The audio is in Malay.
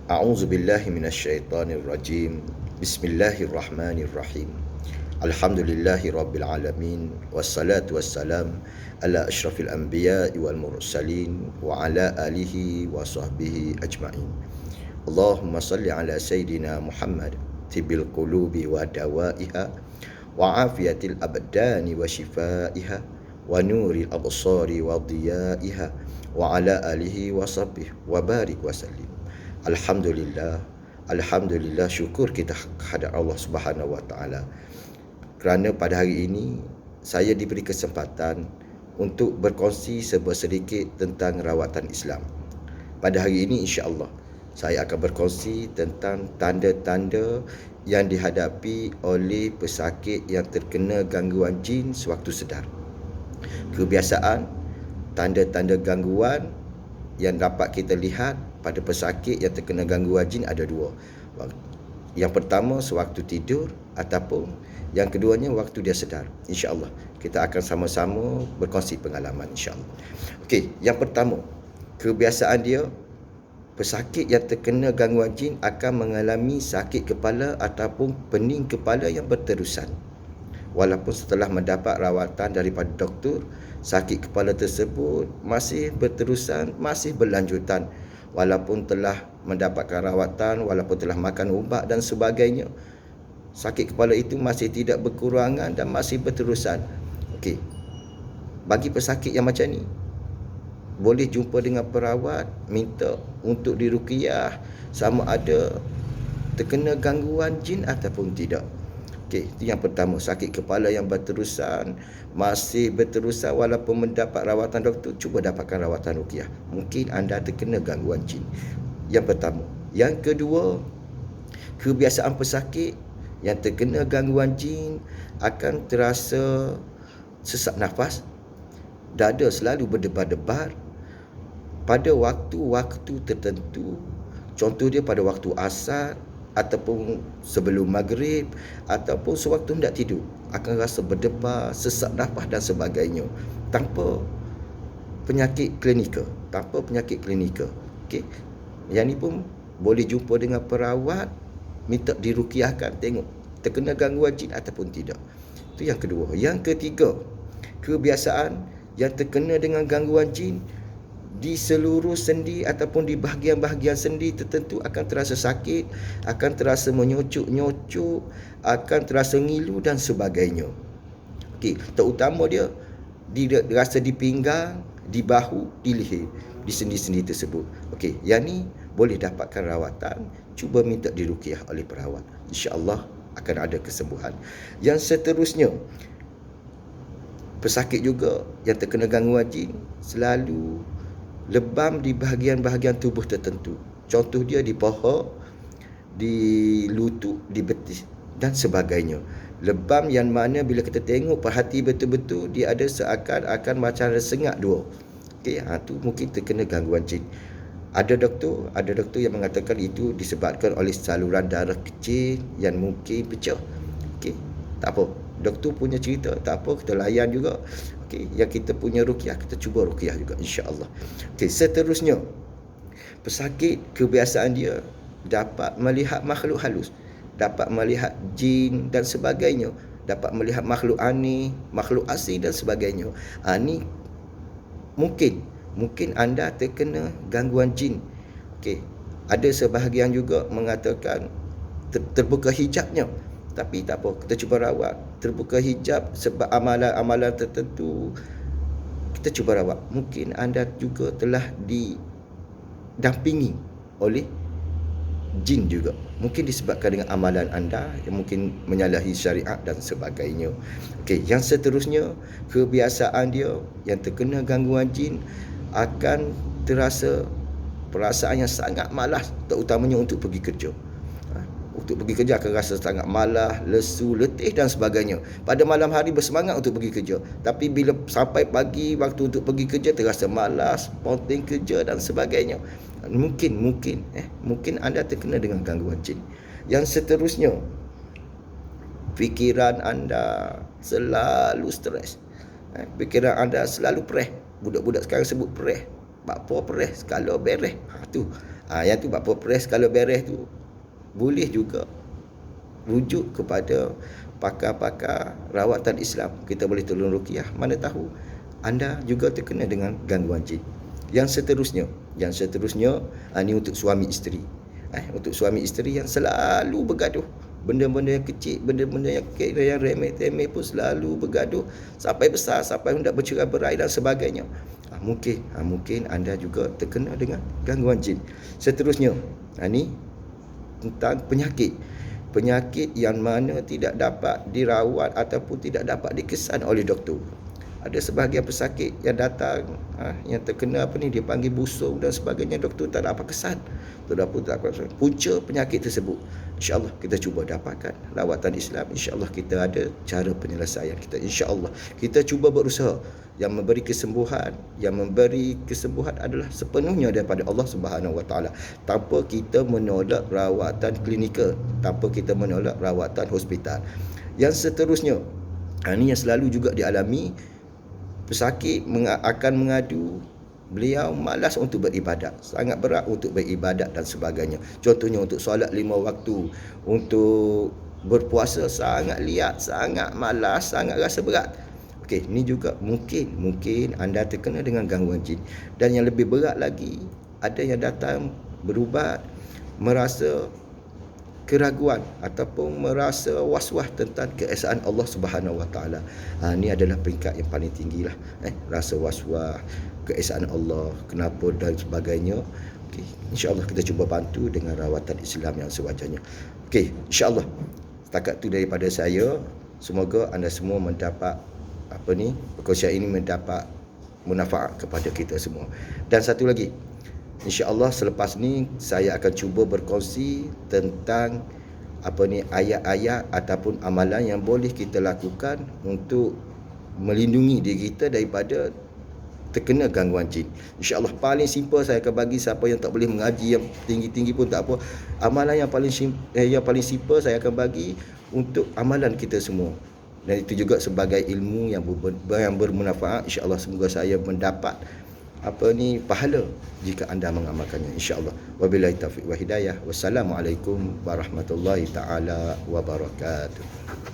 A'udzu billahi minasyaitonir rajim. Bismillahirrahmanirrahim. Alhamdulillahi rabbil alamin wassalatu wassalam ala asyrafil anbiya'i wal mursalin wa ala alihi wa sahbihi ajma'in. Allahumma salli ala sayyidina Muhammad tibil qulubi wa dawaiha wa afiyatil abdani wa shifaiha wa nuril absari wa diyaiha wa ala alihi wa sahbihi wa barik wa sallim. Alhamdulillah, Alhamdulillah, syukur kita kepada Allah Subhanahu Wa Taala kerana pada hari ini saya diberi kesempatan untuk berkongsi sedikit tentang rawatan Islam. Pada hari ini insya-Allah saya akan berkongsi tentang tanda-tanda yang dihadapi oleh pesakit yang terkena gangguan jin sewaktu sedar. Kebiasaan tanda-tanda gangguan yang dapat kita lihat pada pesakit yang terkena gangguan jin ada dua. Yang pertama sewaktu tidur ataupun yang keduanya waktu dia sedar. InsyaAllah kita akan sama-sama berkongsi pengalaman insyaAllah. Okey, yang pertama, kebiasaan dia pesakit yang terkena gangguan jin akan mengalami sakit kepala ataupun pening kepala yang berterusan. Walaupun setelah mendapat rawatan daripada doktor, sakit kepala tersebut masih berterusan, masih berlanjutan. Walaupun telah mendapatkan rawatan, walaupun telah makan ubat dan sebagainya, sakit kepala itu masih tidak berkurangan dan masih berterusan. Okey, bagi pesakit yang macam ni, boleh jumpa dengan perawat, minta untuk diruqyah sama ada terkena gangguan jin ataupun tidak. Okey, itu yang pertama, sakit kepala yang berterusan, masih berterusan walaupun mendapat rawatan doktor, cuba dapatkan rawatan ruqyah. Mungkin anda terkena gangguan jin. Yang pertama. Yang kedua, kebiasaan pesakit yang terkena gangguan jin akan terasa sesak nafas, dada selalu berdebar-debar pada waktu-waktu tertentu. Contoh dia pada waktu asar ataupun sebelum maghrib ataupun sewaktu hendak tidur, akan rasa berdebar, sesak nafas dan sebagainya tanpa penyakit klinikal, Okey, yang ni pun boleh jumpa dengan perawat, minta diruqyahkan, tengok terkena gangguan jin ataupun tidak. Itu yang kedua. Yang ketiga, kebiasaan yang terkena dengan gangguan jin di seluruh sendi ataupun di bahagian-bahagian sendi tertentu akan terasa sakit, akan terasa menyocok-nyocok, akan terasa ngilu dan sebagainya. Okey, terutama dia dirasa di pinggang, di bahu, di leher, di sendi-sendi tersebut. Okey, yang ni boleh dapatkan rawatan, cuba minta diruqyah oleh perawat. Insya-Allah akan ada kesembuhan. Yang seterusnya, pesakit juga yang terkena gangguan jin selalu lebam di bahagian-bahagian tubuh tertentu. Contoh dia di paha, di lutut, di betis dan sebagainya. Lebam yang mana bila kita tengok perhati betul-betul, dia ada seakan-akan macam ada sengat dua. Okey, tu mungkin terkena gangguan jin. Ada doktor yang mengatakan itu disebabkan oleh saluran darah kecil yang mungkin pecah. Okey, tak apa. Doktor punya cerita, tak apa, kita layan juga. Okey, yang kita punya ruqyah, kita cuba ruqyah juga insya-Allah. Okey, seterusnya, pesakit kebiasaan dia dapat melihat makhluk halus, dapat melihat jin dan sebagainya, dapat melihat makhluk aneh, makhluk asing dan sebagainya. Ni mungkin anda terkena gangguan jin. Okey, ada sebahagian juga mengatakan terbuka hijabnya. Tapi tak apa, kita cuba rawat. Terbuka hijab sebab amalan-amalan tertentu, kita cuba rawat. Mungkin anda juga telah didampingi oleh jin juga. Mungkin disebabkan dengan amalan anda yang mungkin menyalahi syariat dan sebagainya. Okey, yang seterusnya, kebiasaan dia yang terkena gangguan jin akan terasa perasaan yang sangat malas, terutamanya untuk pergi kerja. Untuk pergi kerja akan rasa sangat malas, lesu, letih dan sebagainya. Pada malam hari bersemangat untuk pergi kerja, tapi bila sampai pagi waktu untuk pergi kerja terasa malas, ponteng kerja dan sebagainya. Mungkin anda terkena dengan gangguan jin. Yang seterusnya, fikiran anda selalu stres. Fikiran anda selalu preh. Budak-budak sekarang sebut preh. Bakpo preh, skala bereh. Tu Yang tu bab press kalau beres tu boleh juga rujuk kepada pakar-pakar rawatan Islam. Kita boleh tolong ruqyah. Mana tahu anda juga terkena dengan gangguan jin. Yang seterusnya, ini untuk suami isteri. Untuk suami isteri yang selalu bergaduh, benda-benda yang kecil, benda-benda yang remeh-temeh pun selalu bergaduh sampai besar, sampai hendak bercerai-berai dan sebagainya. Mungkin anda juga terkena dengan gangguan jin. Seterusnya, ini tentang penyakit yang mana tidak dapat dirawat ataupun tidak dapat dikesan oleh doktor. Ada sebahagian pesakit yang datang yang terkena dia panggil busung dan sebagainya, doktor tak dapat kesan. Punca penyakit tersebut, insya-Allah kita cuba dapatkan rawatan Islam. Insya-Allah kita ada cara penyelesaian kita. Insya-Allah kita cuba berusaha. Yang memberi kesembuhan adalah sepenuhnya daripada Allah Subhanahu Wa Taala, tanpa kita menolak rawatan klinikal, tanpa kita menolak rawatan hospital. Yang seterusnya, ini yang selalu juga dialami, pesakit akan mengadu beliau malas untuk beribadat, sangat berat untuk beribadat dan sebagainya. Contohnya untuk solat 5 waktu, untuk berpuasa sangat liat, sangat malas, sangat rasa berat. Ini juga mungkin anda terkena dengan gangguan jin. Dan yang lebih berat lagi, ada yang datang berubat merasa keraguan ataupun merasa was-was tentang keesaan Allah Subhanahu Wa Taala. Ini adalah peringkat yang paling tinggilah. Rasa was-was keesaan Allah, kenapa dan sebagainya. InsyaAllah kita cuba bantu dengan rawatan Islam yang sewajarnya. InsyaAllah setakat tu daripada saya. Semoga anda semua mendapat perkongsian ini mendapat manfaat kepada kita semua. Dan satu lagi, insya-Allah selepas ni saya akan cuba berkongsi tentang ayat-ayat ataupun amalan yang boleh kita lakukan untuk melindungi diri kita daripada terkena gangguan jin. InsyaAllah paling simple saya akan bagi. Siapa yang tak boleh mengaji yang tinggi-tinggi pun tak apa, amalan yang paling simple saya akan bagi untuk amalan kita semua. Dan itu juga sebagai ilmu yang bermanfaat. InsyaAllah semoga saya mendapat pahala jika anda mengamalkannya, insya-Allah. Wabillahi taufiq wa hidayah. Wassalamualaikum warahmatullahi taala wabarakatuh.